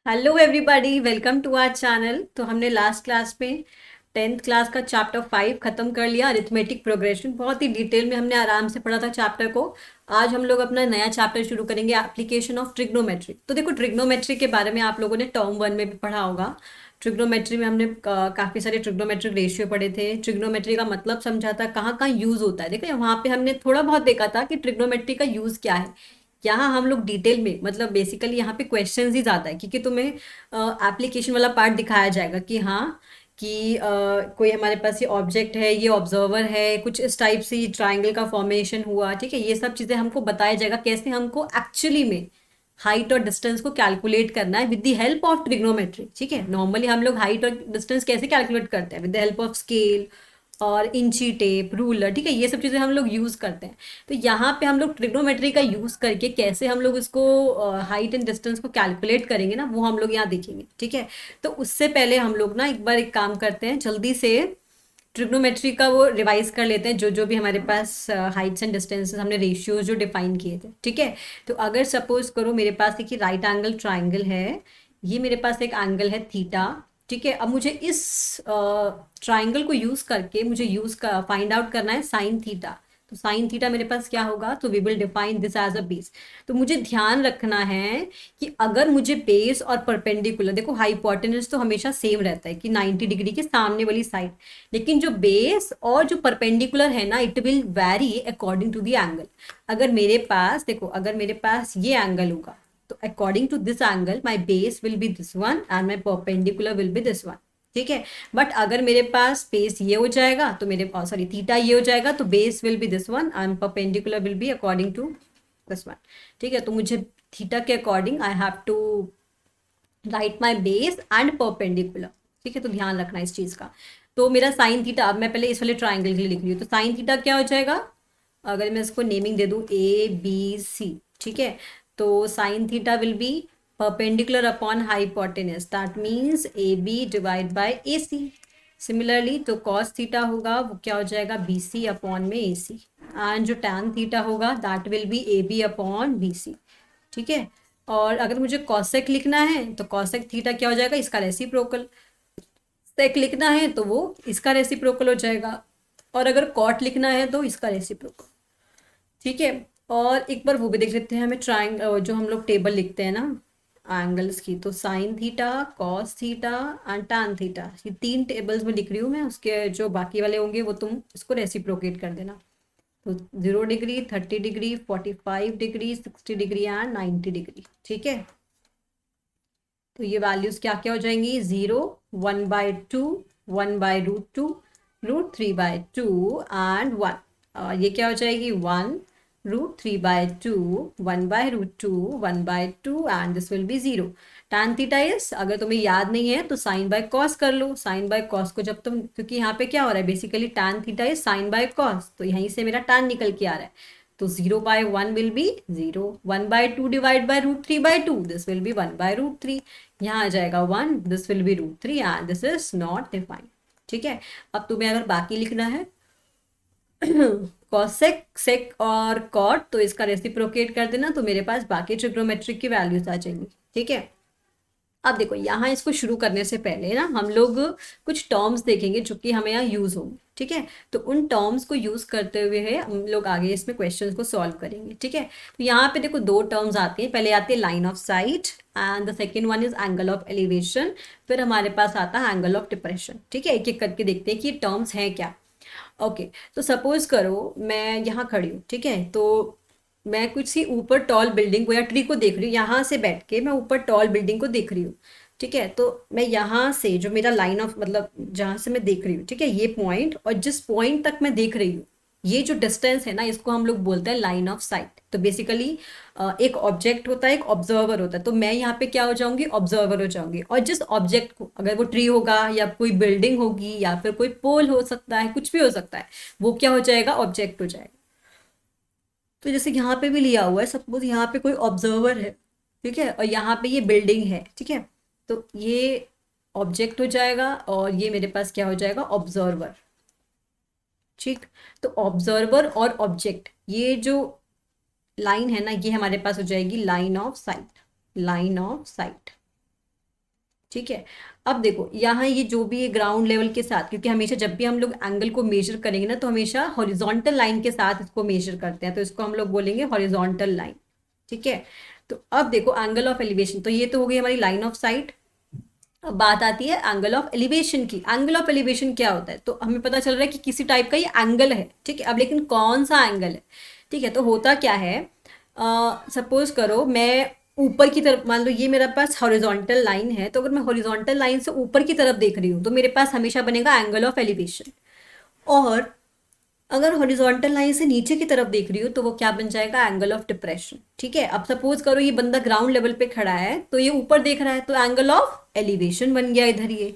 Hello everybody, welcome to our channel. तो हमने last class में 10th क्लास का चैप्टर 5 खत्म कर लिया, अरिथमेटिक प्रोग्रेशन। बहुत ही डिटेल में हमने आराम से पढ़ा था चैप्टर को। आज हम लोग अपना नया चैप्टर शुरू करेंगे, एप्लीकेशन ऑफ ट्रिग्नोमेट्री। तो देखो, ट्रिग्नोमेट्री के बारे में आप लोगों ने टर्म 1 में भी पढ़ा होगा। ट्रिग्नोमेट्री में हमने काफ़ी सारे ट्रिग्नोमेट्रिक रेशियो पढ़े थे, ट्रिग्नोमेट्री का मतलब समझा था, कहाँ कहाँ यूज़ होता है। देखो वहाँ पे हमने थोड़ा बहुत देखा था कि ट्रिग्नोमेट्री का यूज़ क्या है। यहाँ हम लोग डिटेल में, मतलब बेसिकली यहाँ पे क्वेश्चंस ही ज़्यादा है, क्योंकि तुम्हें एप्लीकेशन वाला पार्ट दिखाया जाएगा कि हाँ, कि कोई हमारे पास ये ऑब्जेक्ट है, ये ऑब्जर्वर है, कुछ इस टाइप से ये ट्राइंगल का फॉर्मेशन हुआ। ठीक है, ये सब चीज़ें हमको बताया जाएगा कैसे हमको एक्चुअली में हाइट और डिस्टेंस को कैलकुलेट करना है with the help of trigonometry. ठीक है, नॉर्मली हम लोग हाइट और डिस्टेंस कैसे कैलकुलेट करते हैं, with the help of scale और इंची टेप, रूलर। ठीक है, ये सब चीज़ें हम लोग यूज़ करते हैं। तो यहाँ पे हम लोग ट्रिग्नोमेट्री का यूज़ करके कैसे हम लोग इसको हाइट एंड डिस्टेंस को कैलकुलेट करेंगे ना, वो हम लोग यहाँ देखेंगे। ठीक है, तो उससे पहले हम लोग ना एक बार एक काम करते हैं, जल्दी से ट्रिग्नोमेट्री का वो रिवाइज कर लेते हैं, जो जो भी हमारे पास हाइट्स एंड डिस्टेंसेस हमने रेशियोज जो डिफाइन किए थे। ठीक है, तो अगर सपोज करो मेरे पास एक राइट एंगल ट्राइंगल है, ये मेरे पास एक एंगल है थीटा। ठीक है, अब मुझे इस ट्राइंगल को यूज करके मुझे यूज का फाइंड आउट करना है साइन थीटा। तो साइन थीटा मेरे पास क्या होगा, तो we will define this as a base. तो मुझे ध्यान रखना है कि अगर मुझे बेस और परपेंडिकुलर, देखो हाइपोटेनस तो हमेशा सेम रहता है कि 90 डिग्री के सामने वाली साइड, लेकिन जो बेस और जो परपेंडिकुलर है ना, it will vary according to the angle. अगर मेरे पास, देखो, अगर मेरे पास ये एंगल होगा, तो according to this angle my base will be this one and my perpendicular will be this one. ठीक है, बट अगर मेरे पास बेस ये हो जाएगा तो मेरे पास, सॉरी, थीटा ये हो जाएगा, तो base will be this one and perpendicular will be according to this one. ठीक है, तो मुझे थीटा के according I have to write my base and perpendicular. ठीक है, तो ध्यान रखना इस चीज़ का। तो मेरा साइन थीटा, अब मैं पहले इस वाले ट्राइंगल के लिए लिख रही हूँ, तो साइन थीटा क्या हो जाएगा, अगर मैं इसको नेमिंग दे दूँ ए बी सी। ठीक है, तो sine theta will be perpendicular upon hypotenuse, that means A B divide by A C. Similarly तो कॉस थीटा होगा, वो क्या हो जाएगा, बी सी अपॉन में ए सी। एंड जो टैन थीटा होगा, that will be A B upon B C. ठीक है, और अगर मुझे कॉसेक लिखना है तो कॉसेक थीटा क्या हो जाएगा, इसका रेसिप्रोकल। सेक लिखना है तो वो इसका रेसिप्रोकल हो जाएगा, और अगर कॉट लिखना है तो इसका रेसिप्रोकल। ठीक है, और एक बार वो भी देख लेते हैं, हमें ट्राइंगल जो हम लोग टेबल लिखते हैं ना एंगल्स की, तो sine theta, cos theta and tan theta, ये 3 टेबल्स में लिख रही हूँ मैं। उसके जो बाकी वाले होंगे वो तुम इसको रेसिप्रोकेट कर देना। तो 0 degree, 30 degree, 45 degree, 60 degree and 90 degree. ठीक है, तो ये वैल्यूज क्या क्या हो जाएंगी, 0, 1/2, 1/√2, √3/2 एंड 1। ये क्या हो जाएगी, 1, √3/2, 1/√2, 1/2 and this will B 0। Tan theta is, अगर तुम्हें याद नहीं है तो साइन बाय कॉस कर लो। साइन बाय कॉस को जब तुम, क्योंकि यहाँ पे क्या हो रहा है, basically tan theta is sine by cos, तो यहीं से मेरा टैन निकल के आ रहा है। तो 0/1 will be 0, 1/2 divide by √3/2, this will B 1/√3। यहाँ आ जाएगा 1, this will B √3 and this is not defined. ठीक है, अब तुम्हें अगर बाकी लिखना है कॉसेक, सेक और कॉट, तो इसका रेसिप्रोकेट कर देना, तो मेरे पास बाकी ट्रिग्नोमेट्रिक की वैल्यूज आ जाएंगी। ठीक है, अब देखो यहाँ इसको शुरू करने से पहले ना हम लोग कुछ टर्म्स देखेंगे जो कि हमें यहाँ यूज होंगे। ठीक है, तो उन टर्म्स को यूज करते हुए है हम लोग आगे इसमें क्वेश्चंस को सॉल्व करेंगे। ठीक है, तो यहाँ पे देखो 2 टर्म्स आती हैं, पहले आती है line of site and the second one is angle of elevation, फिर हमारे पास आता है एंगल ऑफ डिप्रेशन। ठीक है, एक एक करके देखते हैं कि ये टर्म्स हैं क्या। ओके, तो सपोज करो मैं यहाँ खड़ी हूँ। ठीक है, तो मैं कुछ सी ऊपर टॉल बिल्डिंग को या ट्री को देख रही हूँ, यहाँ से बैठ के मैं ऊपर टॉल बिल्डिंग को देख रही हूँ। ठीक है, तो मैं यहाँ से जो मेरा लाइन ऑफ, मतलब जहाँ से मैं देख रही हूँ, ठीक है, ये पॉइंट और जिस पॉइंट तक मैं देख रही हूँ, ये जो डिस्टेंस है ना, इसको हम लोग बोलते हैं लाइन ऑफ साइट। तो बेसिकली एक ऑब्जेक्ट होता है, एक ऑब्जर्वर होता है, तो मैं यहाँ पे क्या हो जाऊंगी, ऑब्जर्वर हो जाऊंगी। और जिस ऑब्जेक्ट को, अगर वो ट्री होगा या कोई बिल्डिंग होगी या फिर कोई पोल हो सकता है, कुछ भी हो सकता है, वो क्या हो जाएगा, ऑब्जेक्ट हो जाएगा। तो जैसे यहाँ पे भी लिया हुआ है, सपोज यहाँ पे कोई ऑब्जर्वर है। ठीक है, और यहाँ पे ये बिल्डिंग है। ठीक है, तो ये ऑब्जेक्ट हो जाएगा और ये मेरे पास क्या हो जाएगा, ऑब्जर्वर। ठीक, तो ऑब्जर्वर और ऑब्जेक्ट, ये जो लाइन है ना, ये हमारे पास हो जाएगी line of site. Line of sight. ठीक है। अब देखो यहाँ ये जो भी है ग्राउंड लेवल के साथ, क्योंकि हमेशा जब भी हम लोग एंगल को मेजर करेंगे ना तो हमेशा हॉरिजॉन्टल लाइन के साथ इसको मेजर करते हैं, तो इसको हम लोग बोलेंगे हॉरिजॉन्टल लाइन। ठीक है। तो अब देखो एंगल ऑफ एलिवेशन, तो ये तो हो गई हमारी लाइन ऑफ साइट। अब बात आती है एंगल ऑफ एलिवेशन की। एंगल ऑफ एलिवेशन क्या होता है, तो हमें पता चल रहा है कि किसी टाइप का ये एंगल है। ठीक है। अब लेकिन कौन सा एंगल है। ठीक है। तो होता क्या है, सपोज करो मैं ऊपर की तरफ, मान लो ये मेरे पास हॉरिजॉन्टल लाइन है, तो अगर मैं हॉरिजॉन्टल लाइन से ऊपर की तरफ देख रही हूँ तो मेरे पास हमेशा बनेगा एंगल ऑफ एलिवेशन। और अगर हॉरिजॉन्टल लाइन से नीचे की तरफ देख रही हूँ तो वो क्या बन जाएगा, एंगल ऑफ डिप्रेशन। ठीक है। अब सपोज करो ये बंदा ग्राउंड लेवल पे खड़ा है तो ये ऊपर देख रहा है, तो एंगल ऑफ एलिवेशन बन गया इधर ये।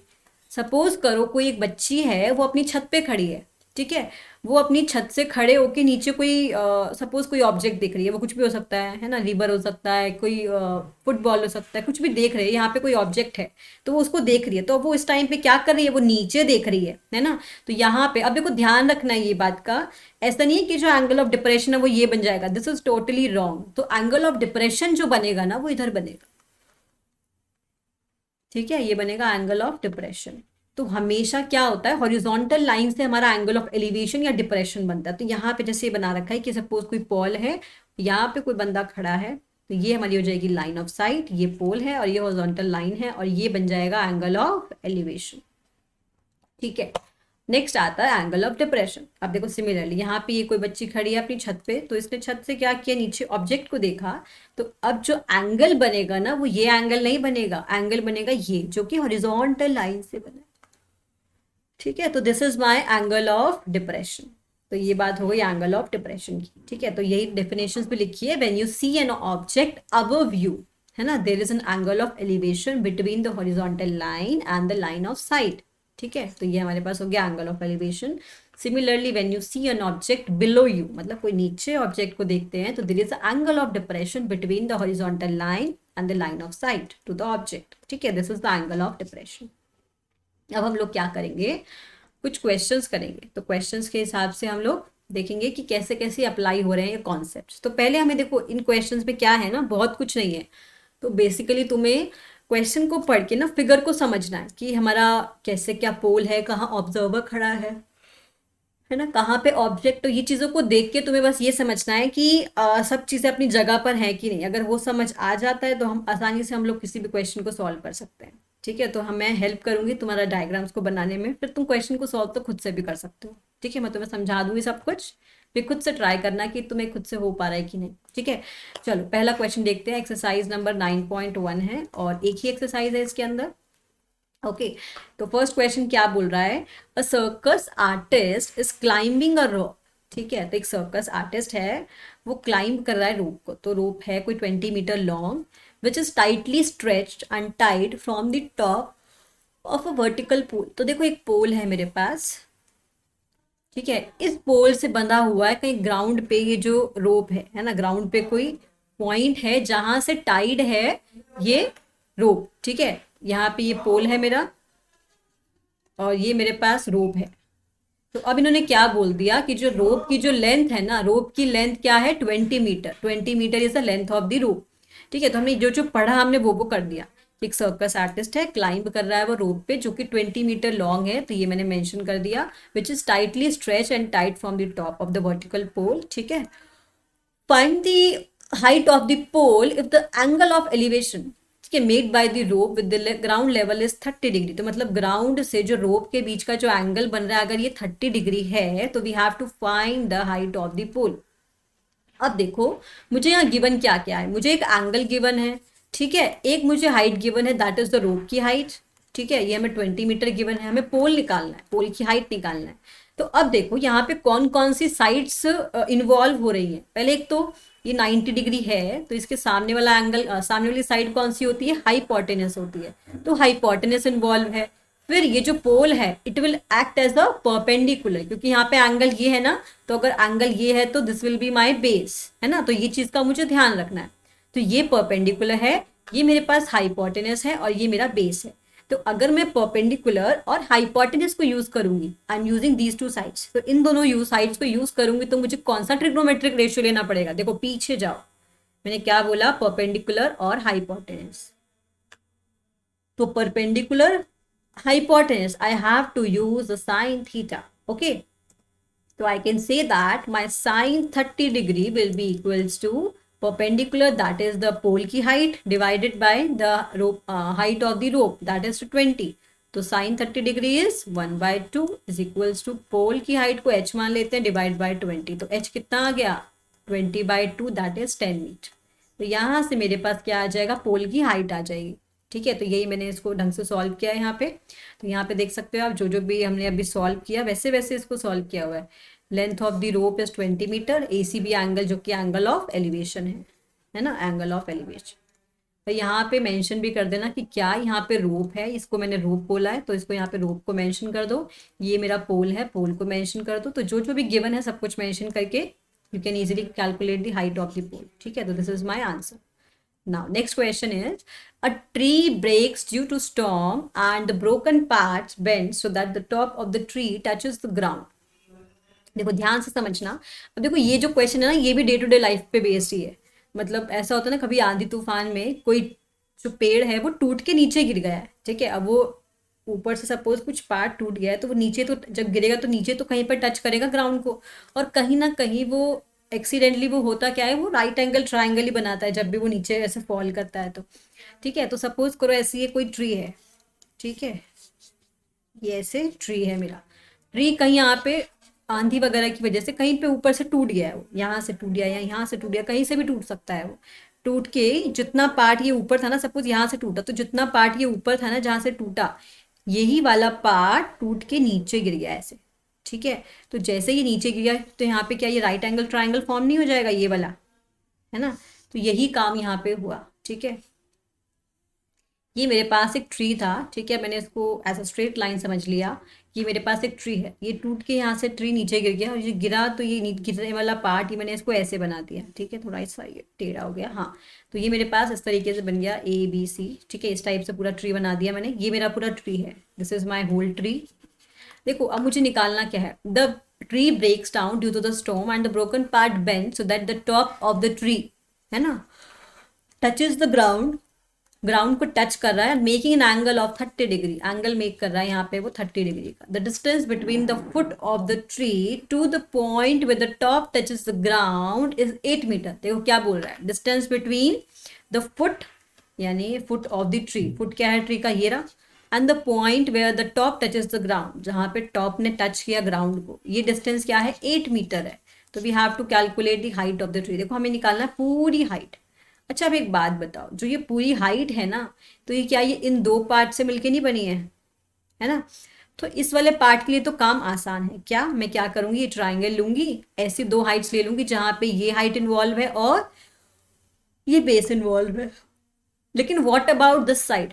सपोज करो कोई एक बच्ची है वो अपनी छत पे खड़ी है। ठीक है। वो अपनी छत से खड़े होके नीचे कोई सपोज कोई ऑब्जेक्ट देख रही है, वो कुछ भी हो सकता है ना, रिवर हो सकता है, कोई फुटबॉल हो सकता है, कुछ भी देख रही है, यहाँ पे कोई ऑब्जेक्ट है तो वो उसको देख रही है। तो वो इस टाइम पे क्या कर रही है, वो नीचे देख रही है ना। तो यहाँ पे अब देखो ध्यान रखना है ये बात का, ऐसा नहीं है कि जो एंगल ऑफ डिप्रेशन है वो ये बन जाएगा, दिस इज टोटली रॉन्ग। तो एंगल ऑफ डिप्रेशन जो बनेगा ना वो इधर बनेगा। ठीक है। ये बनेगा एंगल ऑफ डिप्रेशन। तो हमेशा क्या होता है, हॉरिजॉन्टल लाइन से हमारा एंगल ऑफ एलिवेशन या डिप्रेशन बनता है। तो यहाँ पे जैसे ये बना रखा है कि सपोज कोई पोल है, यहाँ पे कोई बंदा खड़ा है, तो ये हमारी हो जाएगी लाइन ऑफ साइट, ये पोल है और ये हॉरिजॉन्टल लाइन है और ये बन जाएगा एंगल ऑफ एलिवेशन। ठीक है। नेक्स्ट आता है एंगल ऑफ डिप्रेशन। अब देखो सिमिलरली यहाँ पे ये कोई बच्ची खड़ी है अपनी छत पे, तो इसने छत से क्या किया, नीचे ऑब्जेक्ट को देखा। तो अब जो एंगल बनेगा ना वो ये एंगल नहीं बनेगा, एंगल बनेगा ये जो कि हॉरिजॉन्टल लाइन से बना। ठीक है। तो this is my angle of depression. तो ये बात हो गई एंगल ऑफ डिप्रेशन की। ठीक है। तो यही डेफिनेशंस भी लिखी है, when you see an object above you, है ना, there is an angle of elevation between the horizontal line and the line of sight. ठीक है। तो ये हमारे पास हो गया angle of elevation. Similarly when you see an object below you, मतलब कोई नीचे ऑब्जेक्ट को देखते हैं, तो there is angle of depression between the horizontal line and the line of sight to the object. ठीक है। This is the angle of depression. अब हम लोग क्या करेंगे, कुछ क्वेश्चंस करेंगे। तो क्वेश्चंस के हिसाब से हम लोग देखेंगे कि कैसे कैसे अप्लाई हो रहे हैं ये कॉन्सेप्ट्स। तो पहले हमें देखो इन क्वेश्चंस में क्या है ना, बहुत कुछ नहीं है। तो बेसिकली तुम्हें क्वेश्चन को पढ़ के ना फिगर को समझना है कि हमारा कैसे क्या पोल है, कहाँ ऑब्जर्वर खड़ा है ना, कहाँ पे ऑब्जेक्ट। तो ये चीज़ों को देख के तुम्हें बस ये समझना है कि सब चीज़ें अपनी जगह पर हैं कि नहीं। अगर वो समझ आ जाता है तो हम आसानी से हम लोग किसी भी क्वेश्चन को सॉल्व कर सकते हैं। ठीक है। तो हम मैं हेल्प करूंगी तुम्हारा डायग्राम्स को बनाने में, फिर तुम क्वेश्चन को सॉल्व तो खुद से भी कर सकते हो। ठीक है। मैं तुम्हें समझा दूंगी सब कुछ, फिर खुद से ट्राई करना कि तुम्हें खुद से हो पा रहा है कि नहीं। ठीक है। चलो पहला क्वेश्चन देखते हैं। एक्सरसाइज नंबर 9.1 है और एक ही एक्सरसाइज है इसके अंदर। ओके। तो फर्स्ट क्वेश्चन क्या बोल रहा है, a circus artist is climbing a rope. ठीक है। तो एक सर्कस आर्टिस्ट है, वो क्लाइंब कर रहा है रोप को। तो रोप है कोई 20 metre long, which is tightly stretched and tied from the top of a vertical pole. तो देखो एक पोल है मेरे पास। ठीक है। इस पोल से बंधा हुआ है कहीं ग्राउंड पे, ये जो रोप है ना, ग्राउंड पे कोई पॉइंट है जहां से टाइड है ये रोप। ठीक है। यहाँ पे ये पोल है मेरा और ये मेरे पास रोप है। तो अब इन्होंने क्या बोल दिया कि जो रोप की जो लेंथ है ना, रोप की लेंथ क्या है, 20 metre. 20 metre is the length of the rope. ठीक है। तो हमने जो जो पढ़ा हमने वो कर दिया। एक सर्कस आर्टिस्ट है, क्लाइंब कर रहा है वो रोप पे जो कि 20 मीटर लॉन्ग है, तो ये मैंने मेंशन कर दिया, which is tightly stretch and tight from the top of the vertical pole. ठीक है। Find the height of the pole if the angle of elevation made by the rope with the ground level is 30 degree. तो मतलब ground से जो रोप के बीच का जो angle बन रहा है अगर ये 30 डिग्री है तो we have to find the height of the pole. अब देखो मुझे यहाँ गिवन क्या क्या है, मुझे एक एंगल गिवन है। ठीक है। एक मुझे हाइट गिवन है, दैट इज द रोप की हाइट। ठीक है। ये हमें 20 मीटर गिवन है, हमें पोल निकालना है, पोल की हाइट निकालना है। तो अब देखो यहाँ पे कौन कौन सी साइड्स इन्वॉल्व हो रही हैं। पहले एक तो ये 90 डिग्री है, तो इसके सामने वाला एंगल, सामने वाली साइड कौन सी होती है, हाइपोटेनस होती है। तो हाइपोटेनस इन्वॉल्व है। फिर ये जो पोल है it will act as a perpendicular, क्योंकि यहाँ पे एंगल ये है ना, तो अगर एंगल ये है तो this will be my base, है ना। तो ये चीज का मुझे ध्यान रखना है। तो ये परपेंडिकुलर है, ये मेरे पास हाइपोटेनस है और ये मेरा बेस है। तो अगर मैं परपेंडिकुलर और हाइपोटेनस को यूज करूंगी, I am using these two sides, तो इन दोनों साइड्स को यूज करूंगी तो मुझे कौन सा ट्रिग्नोमेट्रिक रेशियो लेना पड़ेगा। देखो पीछे जाओ, मैंने क्या बोला, परपेंडिकुलर और हाइपोटेनस। तो perpendicular hypotenuse, I have to use the sine theta. Okay. So I can say that my sine 30 degree will be equals to perpendicular, that is the pole की height, divided by the rope height of the rope, that is 20. तो sine 30 degree is 1/2 is equals to pole की height को h मान लेते हैं, divide by 20. तो h कितना आ गया 20/2, दैट इज 10 मीटर. तो यहाँ से मेरे पास क्या आ जाएगा, पोल की हाइट आ जाएगी. ठीक है, तो यही मैंने इसको ढंग से सॉल्व किया है यहाँ पे. तो यहाँ पे देख सकते हो आप, जो जो भी हमने अभी सॉल्व किया वैसे वैसे इसको सॉल्व किया हुआ है. Length of the rope is 20 metre, ACB angle जो कि एंगल ऑफ एलिवेशन है ना, एंगल ऑफ एलिवेशन. तो यहाँ पे मेंशन भी कर देना कि क्या यहाँ पे रोप है, इसको मैंने रोप बोला है तो इसको यहाँ पे रोप को मेंशन कर दो. ये मेरा पोल है, पोल को मेंशन कर दो. तो जो जो भी गिवन है सब कुछ मेंशन करके you can easily calculate the height of the pole. ठीक है, तो this is my answer. Now next question is, a tree breaks due to storm and the broken parts bend so that the top of the tree touches the ground. देखो ध्यान से समझना. अब देखो ये जो क्वेश्चन है ना, ये भी डे टू डे लाइफ पे बेस्ड ही है. मतलब ऐसा होता है ना, कभी आंधी तूफान में कोई जो पेड़ है वो टूट के नीचे गिर गया है. ठीक है, अब वो ऊपर से सपोज कुछ पार्ट टूट गया है तो वो नीचे, तो जब गिरेगा तो नीचे तो कहीं पर टच करेगा ग्राउंड को, और कहीं ना कहीं वो एक्सीडेंटली वो होता क्या है, वो राइट एंगल ट्राइंगल ही बनाता है जब भी वो नीचे ऐसे फॉल करता है तो. ठीक है, तो सपोज करो ऐसी ये कोई ट्री है. ठीक है, ये ऐसे ट्री है मेरा. ट्री कहीं यहाँ पे आंधी वगैरह की वजह से कहीं पे ऊपर से टूट गया है, वो यहाँ से टूट गया या यहाँ से टूट गया, कहीं से भी टूट सकता है. वो टूट के जितना पार्ट ये ऊपर था ना, सपोज यहाँ से टूटा, तो जितना पार्ट ये ऊपर था ना जहाँ से टूटा, यही वाला पार्ट टूट के नीचे गिर गया ऐसे. ठीक है, तो जैसे ही नीचे गिर गया तो यहाँ पे क्या ये राइट एंगल ट्राइंगल फॉर्म नहीं हो जाएगा, ये वाला है ना. तो यही काम यहाँ पे हुआ. ठीक है, ये मेरे पास एक ट्री था. ठीक है, मैंने इसको एज अ स्ट्रेट लाइन समझ लिया. ये मेरे पास एक ट्री है, ये टूट के यहाँ से ट्री नीचे गिर गया, और ये गिरा तो ये गिरने वाला पार्ट ही मैंने इसको ऐसे बना दिया. ठीक है, थोड़ा सा ये टेढ़ा हो गया. हाँ, तो ये मेरे पास इस तरीके से बन गया ABC. ठीक है, इस टाइप से पूरा ट्री बना दिया मैंने. ये मेरा पूरा ट्री है, this is my whole tree. देखो अब मुझे निकालना क्या है, the tree breaks down due to the storm and the broken part bend so that the top of the tree, है ना, टचेज द ग्राउंड, ग्राउंड को टच कर रहा है, making an angle of 30 degree, angle make कर रहा है यहाँ पे वो 30 डिग्री का. The distance between the foot of the tree to the point with the top touches the ground is 8 metre. देखो क्या बोल रहा है, डिस्टेंस बिटवीन द फुट, यानी foot of the tree, foot क्या है ट्री का, ये रहा, and the point where the top touches the ground, जहाँ पे टॉप ने टच किया ग्राउंड को, ये डिस्टेंस क्या है 8 मीटर है. तो we have to calculate the height of the tree. देखो हमें निकालना है पूरी हाइट. अच्छा अब एक बात बताओ, जो ये पूरी हाइट है ना, तो ये क्या ये इन दो पार्ट से मिलके नहीं बनी है ना. तो इस वाले पार्ट के लिए तो काम आसान है. क्या मैं क्या करूंगी, ये ट्राइंगल लूंगी, ऐसी दो हाइट्स ले लूंगी जहाँ पे ये हाइट इन्वॉल्व है और ये बेस इन्वॉल्व है. लेकिन व्हाट अबाउट दिस साइड,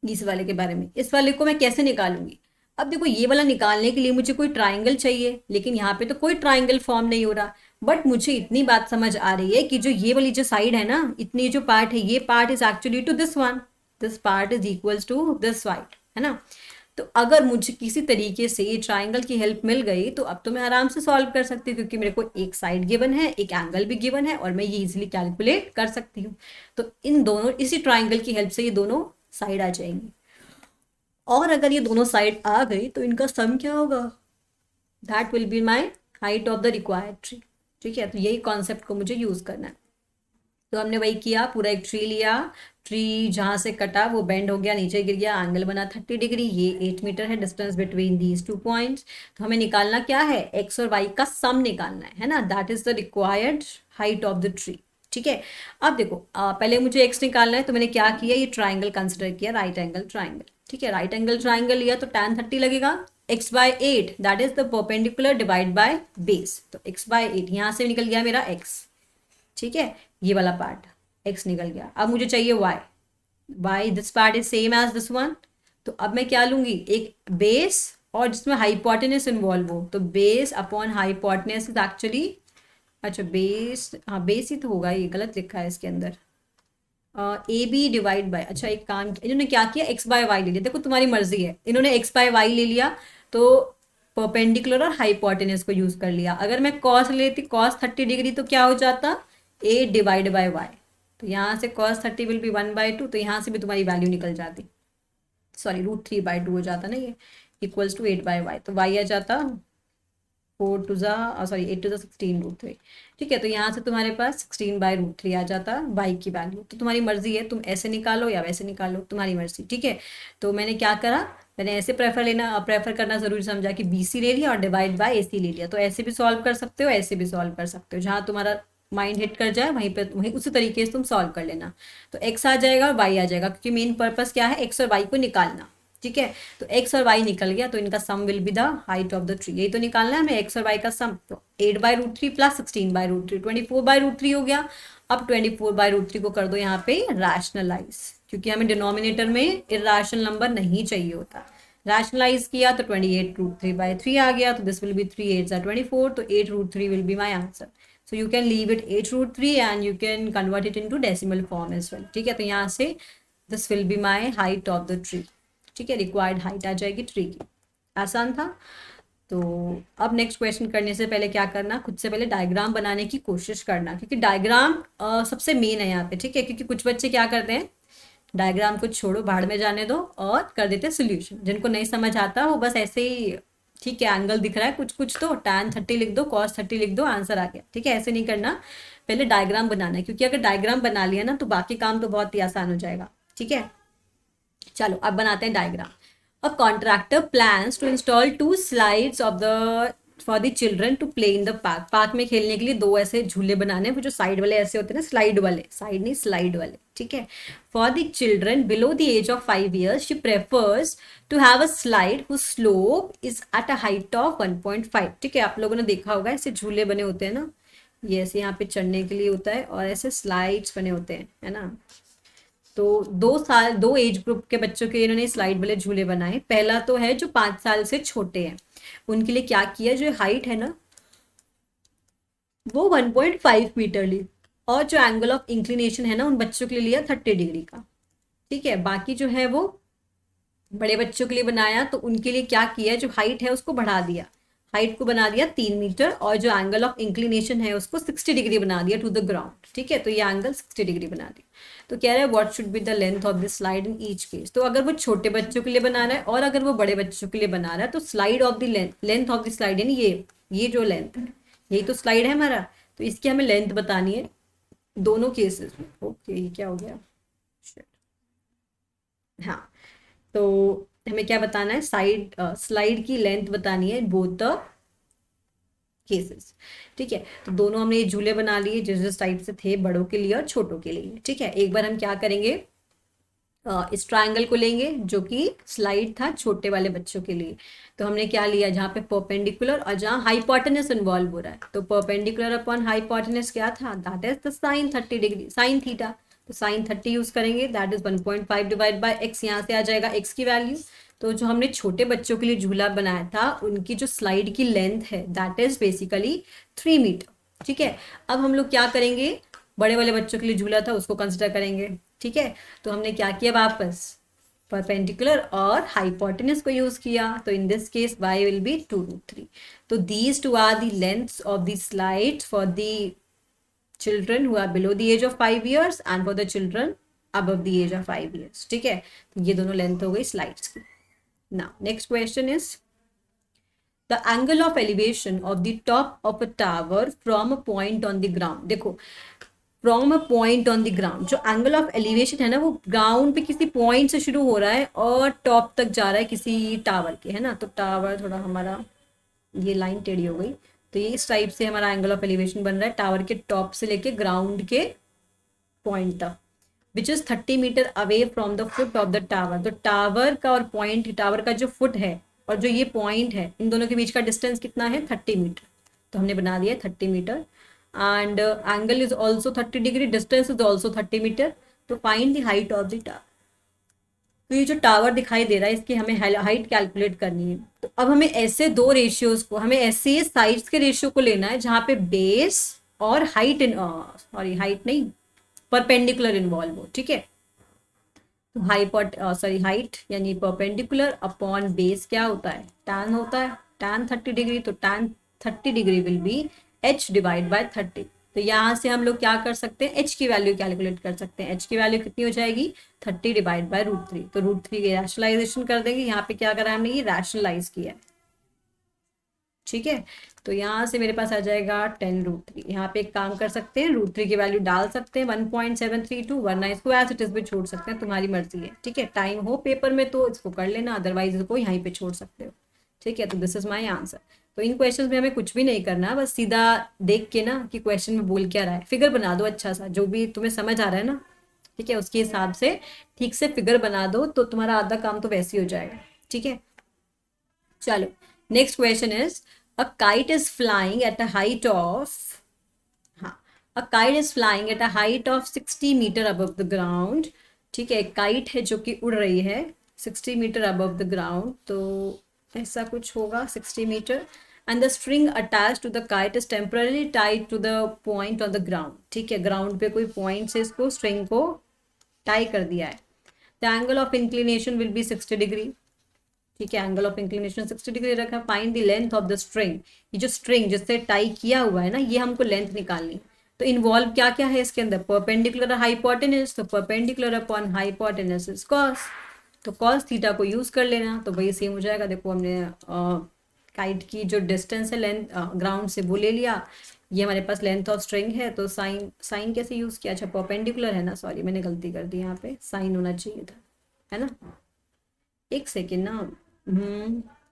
इस वाले के बारे में, इस वाले को मैं कैसे निकालूंगी. अब देखो ये वाला निकालने के लिए मुझे कोई ट्राइंगल चाहिए, लेकिन यहाँ पे तो कोई ट्राइंगल फॉर्म नहीं हो रहा. बट मुझे इतनी बात समझ आ रही है कि जो ये वाली जो साइड है ना, इतनी जो पार्ट है, ये part is actually to this one, this part is equals to this side, है ना. तो अगर मुझे किसी तरीके से ये ट्राइंगल की हेल्प मिल गई तो अब तो मैं आराम से सॉल्व कर सकती हूँ, क्योंकि मेरे को एक साइड गिवन है, एक एंगल भी गिवन है, और मैं ये इजिली कैलकुलेट कर सकती हूँ. तो इन दोनों, इसी ट्राइंगल की हेल्प से ये दोनों साइड आ जाएंगी. और अगर ये दोनों साइड आ गई तो इनका सम क्या होगा, that will be my height of the required tree. ठीक है, तो यही कॉन्सेप्ट को मुझे यूज करना है. तो हमने वही किया, पूरा एक ट्री लिया, ट्री जहाँ से कटा वो बेंड हो गया, नीचे गिर गया, एंगल बना 30 डिग्री, ये 8 मीटर है डिस्टेंस बिटवीन दीज 2 पॉइंट्स. तो हमें निकालना क्या है, एक्स और वाई का सम निकालना है ना, that is the required height of the tree. ठीक है, अब देखो पहले मुझे एक्स निकालना है, तो मैंने क्या किया, ये ट्राइंगल कंसिडर किया, राइट एंगल ट्राइंगल. ठीक है, राइट एंगल ट्राइंगल लिया तो tan 30 लगेगा, x/8 that is the perpendicular divide by base. तो x/8 यहाँ से निकल गया मेरा x. ठीक है, ये वाला पार्ट x निकल गया. अब मुझे चाहिए y this part is same as this one. तो अब मैं क्या लूंगी, एक बेस और जिसमें हाइपोटेनस इन्वॉल्व हो, तो base upon hypotenuse is actually, अच्छा बेस, हाँ बेस ही तो होगा, ये गलत लिखा है इसके अंदर, AB डिवाइड बाय, अच्छा एक काम इन्होंने क्या किया, x/y ले लिया. देखो तुम्हारी मर्जी है, इन्होंने x/y ले लिया तो परपेंडिकुलर और हाइपोटेनस को यूज कर लिया. अगर मैं cos लेती, cos 30 डिग्री, तो क्या हो जाता, A डिवाइड बाय y. तो यहाँ से cos 30 विल बी 1/2, तो यहाँ से भी तुम्हारी वैल्यू निकल जाती, सॉरी √3/2 हो जाता ना ये, इक्वल्स टू 8/y, तो y आ जाता 8 to the 16 √3। ठीक है, तो यहाँ से तुम्हारे पास 16/√3 आ जाता y की वैल्यू। तो तुम्हारी मर्जी है, तुम ऐसे निकालो या वैसे निकालो, तुम्हारी मर्जी। ठीक है, तो मैंने क्या करा, मैंने ऐसे प्रेफर करना जरूरी समझा कि BC ले लिया और डिवाइड बाय AC ले लिया। तो ऐसे भी सॉल्व कर सकते हो, ऐसे भी सॉल्व कर सकते हो, जहाँ तुम्हारा माइंड हिट कर जाए वहीं पे वहीं उसी तरीके से तुम सॉल्व कर लेना। तो x आ जाएगा और y आ जाएगा, क्योंकि मेन पर्पस क्या है, x और y को निकालना। ठीक है, तो x और y निकल गया, तो इनका sum will be the height of the tree. यही तो निकालना है हमें, x और y का सम। तो 8/√3 प्लस 16/√3 24/√3 हो गया। अब 24/√3 को कर दो यहाँ पे रैशनलाइज, क्योंकि हमें डिनोमिनेटर में इर्रेशनल नंबर नहीं चाहिए होता। रैशनलाइज किया तो 28√3/3 आ गया, तो दिस विल बी 3 8 24, तो 8√3 will be my answer. So you can leave it 8√3 and you can convert it into decimal form as well. ठीक है, तो यहाँ से this will be my height of the tree. ठीक है, रिक्वायर्ड हाइट आ जाएगी tree की। आसान था। तो अब नेक्स्ट क्वेश्चन करने से पहले क्या करना, खुद से पहले डायग्राम बनाने की कोशिश करना, क्योंकि डायग्राम सबसे मेन है यहाँ पे। ठीक है, क्योंकि कुछ बच्चे क्या करते हैं, डायग्राम को छोड़ो, भाड़ में जाने दो और कर देते सोल्यूशन। जिनको नहीं समझ आता वो बस ऐसे ही, ठीक है एंगल दिख रहा है कुछ कुछ, तो tan 30 लिख दो, cos 30 लिख दो, आंसर आ गया। ठीक है, ऐसे नहीं करना, पहले डायग्राम बनाना है, क्योंकि अगर डायग्राम बना लिया ना तो बाकी काम तो बहुत ही आसान हो जाएगा। ठीक है, चलो अब बनाते हैं diagram. A contractor plans to install 2 slides of the for the children to play in the park. Park में खेलने के लिए 2 ऐसे झूले बनाने हैं, वो जो साइड वाले ऐसे होते हैं ना, स्लाइड वाले, साइड नहीं स्लाइड वाले। ठीक है, for the children below the age of 5 years she prefers to have a slide whose slope is at a height of 1.5। ठीक है, आप लोगों ने देखा होगा ऐसे झूले बने होते हैं ना, ये ऐसे यहाँ पे चढ़ने के लिए होता है, और ऐसे स्लाइड्स बने होते हैं, है ना। तो 2 एज ग्रुप के बच्चों के इन्होंने स्लाइड वाले झूले बनाए। पहला तो है जो 5 साल से छोटे हैं, उनके लिए क्या किया, जो हाइट है ना वो 1.5 मीटर ली, और जो एंगल ऑफ इंक्लिनेशन है ना उन बच्चों के लिए लिया 30 डिग्री का। ठीक है, बाकी जो है वो बड़े बच्चों के लिए बनाया, तो उनके लिए क्या किया, जो हाइट है उसको बढ़ा दिया, हाइट को बना दिया 3 मीटर, और जो एंगल ऑफ इंक्लिनेशन है उसको 60 डिग्री बना दिया टू द ग्राउंड। ठीक है, तो ये एंगल 60 डिग्री बना दिया। तो कह रहा है what should be the length of this slide in each case. तो अगर वो छोटे बच्चों के लिए बना रहा है और अगर वो बड़े बच्चों के लिए बना रहा है, तो slide of the length of the slide, यानी ये जो लेंथ है, यही तो स्लाइड है हमारा, तो इसकी हमें लेंथ बतानी है दोनों केसेस में। ओके, ये क्या हो गया, हाँ, तो हमें क्या बताना है, स्लाइड की लेंथ बतानी है बोथ द केसेस। ठीक है, तो दोनों हमने ये झूले बना लिए जिस जिस टाइप से थे, बड़ों के लिए और छोटों के लिए। ठीक है, एक बार हम क्या करेंगे, इस ट्रायंगल को लेंगे जो कि स्लाइड था छोटे वाले बच्चों के लिए। तो हमने क्या लिया, जहाँ पे परपेंडिकुलर और जहाँ हाइपोटेनस इन्वॉल्व हो रहा है, तो परपेंडिकुलर अपॉन हाइपोटेनस क्या था, that is the sine 30 degree, sine theta. तो साइन 30 यूज करेंगे, that is 1.5 divide by x, यहाँ से आ जाएगा एक्स की वैल्यू। तो जो हमने छोटे बच्चों के लिए झूला बनाया था, उनकी जो स्लाइड की लेंथ है दैट इज बेसिकली 3 मीटर। ठीक है, अब हम लोग क्या करेंगे, बड़े वाले बच्चों के लिए झूला था उसको कंसिडर करेंगे। ठीक है, तो हमने क्या किया, वापस परपेंडिकुलर और हाइपोटेनस को यूज किया, तो in this case y will be 2√3। तो these two are the lengths of the slides for the children who are below the age of 5 years and for the children above the age of 5 years. ठीक है, तो ये दोनों length हो गई slides की। Now next question is the angle of elevation of the top of a tower from a point on the ground। देखो, from a point on the ground, जो एंगल ऑफ एलिवेशन है ना वो ground पे किसी point से शुरू हो रहा है और टॉप तक जा रहा है किसी टावर के, है ना। तो टावर थोड़ा हमारा, ये लाइन टेढ़ी हो गई, तो ये इस टाइप से हमारा एंगल ऑफ एलिवेशन बन रहा है टावर के टॉप से लेके ग्राउंड के पॉइंट तक, which is 30 metre away from the foot of the tower. तो टावर का और पॉइंट, टावर का जो फुट है और जो ये पॉइंट है, इन दोनों के बीच का डिस्टेंस कितना है, 30 मीटर। तो हमने बना दिया 30 metre, and angle is also 30 degree, distance is also 30 metre. तो find the height of the tower. तो ये जो टावर दिखाई दे रहा है इसकी हमें हाइट कैलकुलेट करनी है। तो अब हमें ऐसे 2 रेशियोज को, हमें ऐसे साइड्स के रेशियो को लेना है जहाँ पे बेस और हाइट हाइट नहीं, परपेंडिकुलर इन्वॉल्व हो। ठीक है, तो हाइट यानी परपेंडिकुलर अपॉन बेस क्या होता है, tan होता है, tan 30 डिग्री। तो tan 30 degree will B h divide by 30। तो यहाँ से हम लोग क्या कर सकते हैं, एच की वैल्यू कैलकुलेट कर सकते हैं। एच की वैल्यू कितनी हो जाएगी, 30 डिवाइड बाय √3। तो √3 की रैशनलाइजेशन कर देंगे। यहाँ पे क्या करा हमने, ये रैशनलाइज किया है, ठीक है। तो यहाँ से मेरे पास आ जाएगा 10 √3। यहाँ पे एक काम कर सकते हैं, √3 की वैल्यू डाल सकते हैं 1.732, वरना इसको एज इट इज भी छोड़ सकते हैं, तुम्हारी मर्जी है, ठीक है। टाइम हो पेपर में तो इसको कर लेना, अदरवाइज इसको यहीं पे छोड़ सकते हो, ठीक है। तो दिस इज माई आंसर। तो इन क्वेश्चन में हमें कुछ भी नहीं करना, बस सीधा देख के ना कि क्वेश्चन में बोल क्या रहा है, फिगर बना दो अच्छा सा, जो भी तुम्हें समझ आ रहा है ना, ठीक है, उसके हिसाब से ठीक से फिगर बना दो, तो तुम्हारा आधा काम तो वैसे ही हो जाएगा, ठीक है। चलो, next question is a kite is flying at a height of, हाँ, a kite is flying at a height of 60 metre above the ground, ठीक है। काइट है जो कि उड़ रही है 60 मीटर अबव द ग्राउंड, तो ऐसा कुछ होगा 60 metre, and the string attach to the kite is temporarily tied to the point on the ground, ठीक है। ग्राउंड पे कोई पॉइंट से इसको स्ट्रिंग को टाई कर दिया है। The angle of inclination will be 60 degree, ठीक है। एंगल ऑफ इंक्लिनेशन 60 डिग्री रखा। Find the length of the string, ये जो स्ट्रिंग जिससे टाई किया हुआ है ना, ये हमको लेंथ निकालनी है। तो इन्वॉल्व क्या क्या है इसके अंदर, परपेंडिकुलर हाइपोटेनस, तो perpendicular upon hypotenuse is cos, तो कॉस थीटा को यूज कर लेना, तो वही सेम हो जाएगा। देखो हमने काइट की जो डिस्टेंस है लेंथ ग्राउंड से वो ले लिया, ये हमारे पास लेंथ ऑफ स्ट्रिंग है, तो साइन, साइन कैसे यूज किया, अच्छा परपेंडिकुलर है ना, सॉरी मैंने गलती कर दी, यहाँ पे साइन होना चाहिए था, है ना। एक सेकेंड ना,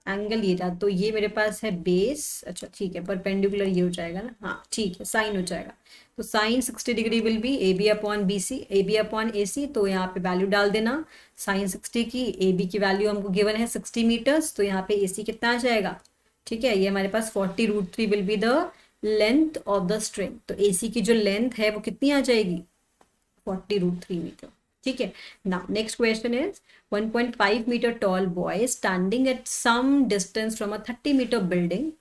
एंगल ये था, तो ये मेरे पास है बेस, अच्छा ठीक है, परपेंडिकुलर ये हो जाएगा ना, हाँ ठीक है, साइन हो जाएगा। तो sine 60 degree will be A B upon B C, A B upon A C, तो यहाँ पे वैल्यू डाल देना साइन 60 की, ए बी की वैल्यू हमको गिवन है 60 मीटर्स, तो यहाँ पे ए सी कितना आ जाएगा, ठीक है, ये हमारे पास 40 √3 will be the length of the string. तो ए सी की जो लेंथ है वो कितनी आ जाएगी, 40 √3 मीटर, ठीक है। Now next question is 1.5 metre tall boy standing at some distance from a 30 metre building,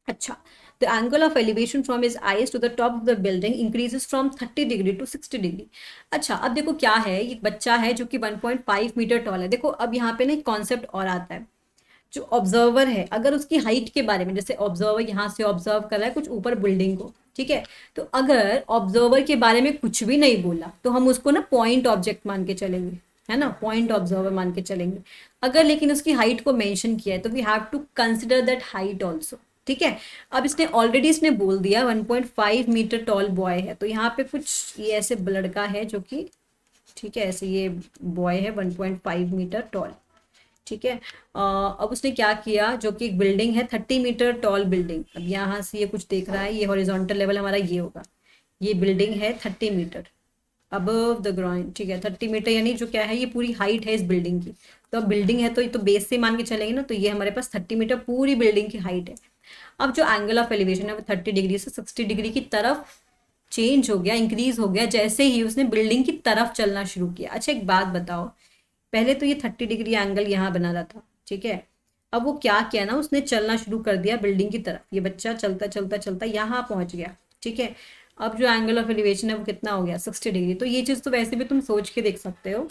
अच्छा, the angle of elevation from his eyes to the top of the building increases from 30 degree to 60 degree. अच्छा, अब देखो क्या है, ये बच्चा है जो कि 1.5 मीटर टॉल है। देखो अब यहाँ पे ना एक कॉन्सेप्ट और आता है, जो ऑब्जर्वर है अगर उसकी हाइट के बारे में, जैसे ऑब्जर्वर यहाँ से ऑब्जर्व कर रहा है कुछ ऊपर बिल्डिंग को, ठीक है, तो अगर ऑब्जर्वर के बारे में कुछ भी नहीं बोला तो हम उसको ना पॉइंट ऑब्जेक्ट मान के चलेंगे, है ना, पॉइंट ऑब्जर्वर मान के चलेंगे। अगर लेकिन उसकी हाइट को मेंशन किया है तो we have to consider that height also, ठीक है। अब इसने ऑलरेडी इसने बोल दिया 1.5 मीटर टॉल बॉय है, तो यहाँ पे कुछ ये ऐसे लड़का है जो कि, ठीक है, ऐसे ये बॉय है 1.5 मीटर टॉल, ठीक है। अब उसने क्या किया, जो कि एक बिल्डिंग है 30 मीटर टॉल बिल्डिंग, अब यहाँ से ये कुछ देख रहा है, ये हॉरिजॉन्टल लेवल हमारा ये होगा, ये बिल्डिंग है 30 मीटर अबव द ग्राउंड, ठीक है। 30 मीटर यानी जो क्या है, ये पूरी हाइट है इस बिल्डिंग की, तो अब बिल्डिंग है तो ये तो बेस से मान के चलेंगे ना, तो ये हमारे पास 30 मीटर पूरी बिल्डिंग की हाइट है। अब जो एंगल ऑफ एलिवेशन है वो 30 डिग्री से 60 डिग्री की तरफ चेंज हो गया, इंक्रीज हो गया, जैसे ही उसने बिल्डिंग की तरफ चलना शुरू किया। अच्छा एक बात बताओ, पहले तो ये 30 डिग्री एंगल यहाँ बना रहा था, ठीक है, अब वो क्या किया ना, उसने चलना शुरू कर दिया बिल्डिंग की तरफ, ये बच्चा चलता चलता चलता यहाँ पहुंच गया, ठीक है। अब जो एंगल ऑफ एलिवेशन है वो कितना हो गया, 60 डिग्री। तो ये चीज़ तो वैसे भी तुम सोच के देख सकते हो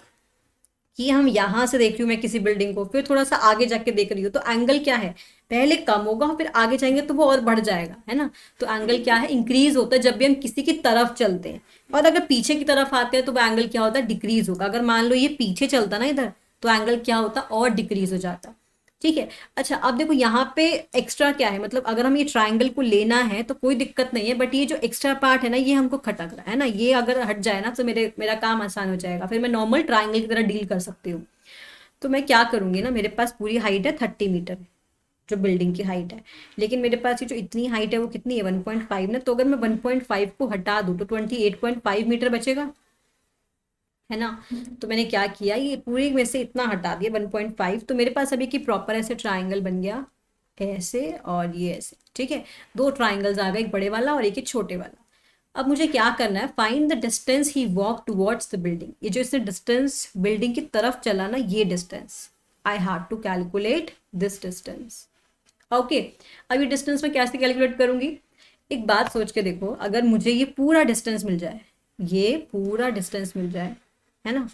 कि हम यहाँ से देख रही हूँ मैं किसी बिल्डिंग को, फिर थोड़ा सा आगे जाके देख रही हूँ, तो एंगल क्या है, पहले कम होगा फिर आगे जाएंगे तो वो और बढ़ जाएगा, है ना। तो एंगल क्या है, इंक्रीज होता है जब भी हम किसी की तरफ चलते हैं, और अगर पीछे की तरफ आते हैं तो वो एंगल क्या होता है, डिक्रीज होगा। अगर मान लो ये पीछे चलता ना इधर, तो एंगल क्या होता और डिक्रीज हो जाता, ठीक है। अच्छा अब देखो यहाँ पे एक्स्ट्रा क्या है, मतलब अगर हम ये ट्राइंगल को लेना है तो कोई दिक्कत नहीं है, बट ये जो एक्स्ट्रा पार्ट है ना, ये हमको खटक रहा है ना, ये अगर हट जाए ना तो मेरा काम आसान हो जाएगा, फिर मैं नॉर्मल ट्राइंगल की तरह डील कर सकती हूँ। तो मैं क्या करूंगी ना, मेरे पास पूरी हाइट है 30 मीटर, जो बिल्डिंग की हाइट है, लेकिन मेरे पास ये जो इतनी हाइट है वो कितनी है 1.5 ना, तो अगर मैं 1.5 को हटा दूँ तो 28.5 मीटर बचेगा, है ना। तो मैंने क्या किया, ये पूरे में से इतना हटा दिया 1.5, तो मेरे पास अभी की प्रॉपर ऐसे ट्राइंगल बन गया, ऐसे और ये ऐसे, ठीक है। दो ट्राइंगल्स आ गए, एक बड़े वाला और एक छोटे वाला। अब मुझे क्या करना है, find the distance he walk towards the building, ये जो इसने डिस्टेंस बिल्डिंग की तरफ चला ना, ये distance I have to calculate this distance, okay. अब ये डिस्टेंस मैं कैसे कैलकुलेट करूंगी, एक बात सोच के देखो, अगर मुझे ये पूरा डिस्टेंस मिल जाए, ये पूरा डिस्टेंस मिल जाए, है ना,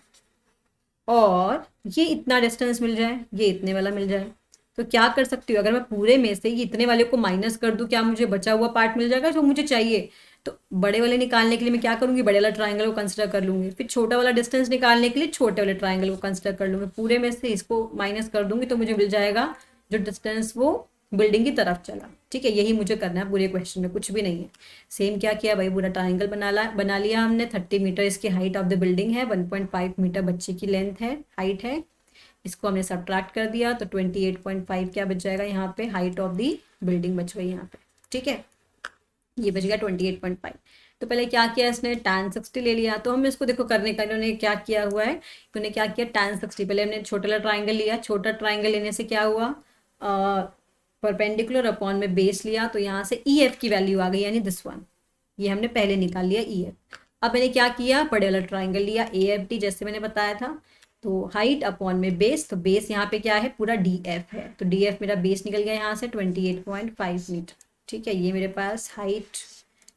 और ये इतना डिस्टेंस मिल जाए, ये इतने वाला मिल जाए, तो क्या कर सकती हूँ, अगर मैं पूरे में से ये इतने वाले को माइनस कर दूं, क्या मुझे बचा हुआ पार्ट मिल जाएगा जो मुझे चाहिए। तो बड़े वाले निकालने के लिए मैं क्या करूँगी, बड़े वाला ट्राइंगल को कंसिडर कर लूँगी, फिर छोटा वाला डिस्टेंस निकालने के लिए छोटे वाले ट्राइंगल को कंसिडर कर लूँगी, पूरे में से इसको माइनस कर दूंगी तो मुझे मिल जाएगा जो डिस्टेंस वो बिल्डिंग की तरफ चला। ठीक है, यही मुझे करना है पूरे क्वेश्चन में, कुछ भी नहीं है। सेम क्या किया भाई, पूरा ट्राइंगल बना लिया हमने। 30 मीटर इसकी हाइट ऑफ द बिल्डिंग है, 1.5 मीटर बच्चे की लेंथ है, हाइट है। इसको हमने सब्ट्रैक्ट कर दिया तो 28.5 क्या बच जाएगा यहाँ पे, हाइट ऑफ दी बिल्डिंग बच गई यहाँ पे। ठीक है, ये बच गया 28.5। तो पहले क्या किया इसने, tan 60 ले लिया। तो हम इसको देखो करने का इन्होंने क्या किया हुआ है, इन्होंने क्या किया tan 60, पहले हमने छोटा वाला ट्राइंगल लिया, छोटा ट्राइंगल लेने से क्या हुआ, परपेंडिकुलर अपॉन में बेस लिया, तो यहाँ से ई एफ की वैल्यू आ गई, यानी दिस वन, ये हमने पहले निकाल लिया ई एफ। अब मैंने क्या किया, बड़े वाला ट्राइंगल लिया ए एफ डी, जैसे मैंने बताया था। तो हाइट अपॉन में बेस, तो बेस यहाँ पे क्या है, पूरा डी एफ है, तो डी एफ मेरा बेस निकल गया यहाँ से 28.5 मीटर। ठीक है, ये मेरे पास हाइट,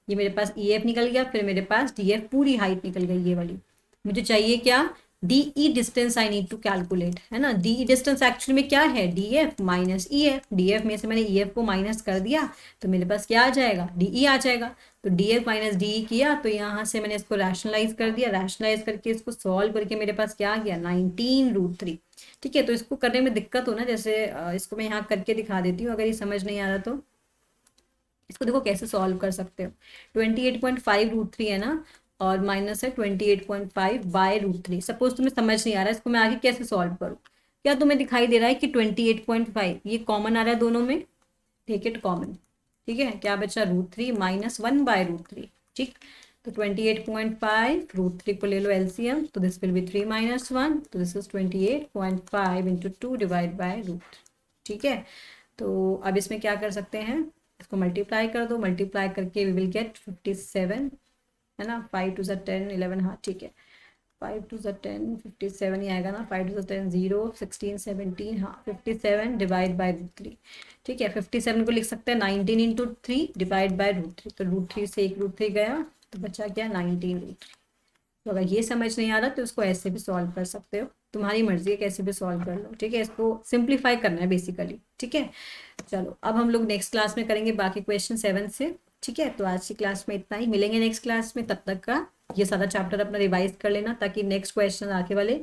ये मेरे पास ई एफ निकल गया, फिर मेरे पास डी एफ पूरी हाइट निकल गई ये वाली। मुझे चाहिए क्या, D E distance I need to calculate, है ना। डी ई डिस्टेंस एक्चुअली में क्या है, D F minus E F. D F में से मैंने ई एफ को माइनस कर दिया तो मेरे पास क्या आ जाएगा, डी ई आ जाएगा। तो D F minus D E किया, तो यहाँ से मैंने इसको रैशनलाइज कर दिया, रैशनलाइज करके इसको सॉल्व करके मेरे पास क्या आ गया, 19√3। ठीक है, तो इसको करने में दिक्कत हो ना, जैसे इसको मैं यहाँ करके दिखा देती हूँ, अगर ये समझ नहीं आ रहा तो इसको देखो कैसे सॉल्व कर सकते हो। 28.5√3 है ना, और माइनस है 28.5/√3। सपोज तुम्हें समझ नहीं आ रहा है इसको मैं आगे कैसे सॉल्व करूँ, क्या तुम्हें दिखाई दे रहा है कि 28.5 ये कॉमन आ रहा है दोनों में, टेक इट कॉमन। ठीक है, क्या बचा, √3 माइनस 1/√3। ठीक, तो 28.5 √3 को ले लो एलसीएम, तो दिस विल बी 3 माइनस 1, तो this is 28.5 into 2 divide by √3। ठीक है, तो अब इसमें क्या कर सकते हैं, इसको मल्टीप्लाई कर दो, मल्टीप्लाई करके वी विल गेट 57, है ना। 5 2 10 11, हाँ ठीक है, 5 2 10 57 ही आएगा ना, 5 2 10 0 16 17, हाँ 57 डिवाइड बाय √3। ठीक है, 57 को लिख सकते हैं 19 इंटू 3 डिवाइड बाय √3, तो √3 से एक √3 गया तो बचा क्या, 19√3। तो अगर ये समझ नहीं आ रहा तो इसको ऐसे भी सॉल्व कर सकते हो, तुम्हारी मर्जी है कैसे भी सॉल्व कर लो। ठीक है, इसको सिंप्लीफाई करना है बेसिकली। ठीक है, चलो अब हम लोग नेक्स्ट क्लास में करेंगे बाकी क्वेश्चन 7 से। ठीक है, तो आज की क्लास में इतना ही, मिलेंगे नेक्स्ट क्लास में। तब तक का ये सारा चैप्टर अपना रिवाइज कर लेना ताकि नेक्स्ट क्वेश्चन आके वाले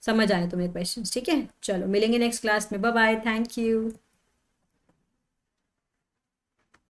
समझ आए तुम्हें क्वेश्चन। ठीक है, चलो मिलेंगे नेक्स्ट क्लास में, बाय बाय, थैंक यू।